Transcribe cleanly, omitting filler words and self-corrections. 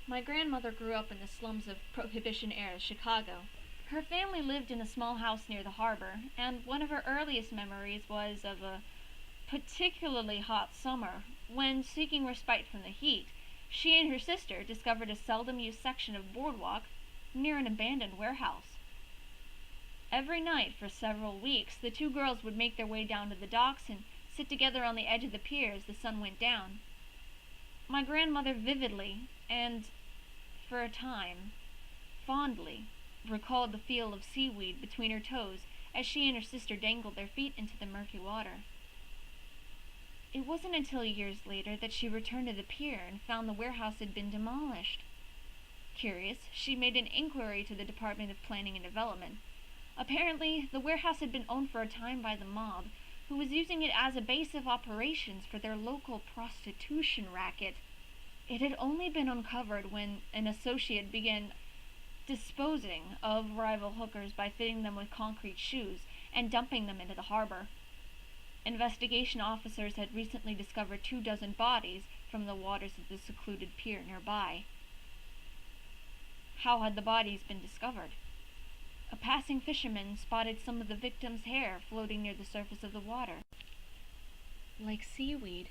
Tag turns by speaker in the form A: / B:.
A: My grandmother grew up in the slums of Prohibition-era Chicago. Her family lived in a small house near the harbor, and one of her earliest memories was of a particularly hot summer when, seeking respite from the heat, she and her sister discovered a seldom used section of boardwalk near an abandoned warehouse. Every night for several weeks, the two girls would make their way down to the docks and sit together on the edge of the pier as the sun went down. My grandmother vividly, and for a time, fondly, recalled the feel of seaweed between her toes as she and her sister dangled their feet into the murky water. It wasn't until years later that she returned to the pier and found the warehouse had been demolished. Curious, she made an inquiry to the Department of Planning and Development. Apparently, the warehouse had been owned for a time by the mob, who was using it as a base of operations for their local prostitution racket. It had only been uncovered when an associate began disposing of rival hookers by fitting them with concrete shoes and dumping them into the harbor. Investigation officers had recently discovered 24 bodies from the waters of the secluded pier nearby. How had the bodies been discovered? A passing fisherman spotted some of the victims' hair floating near the surface of the water. Like seaweed,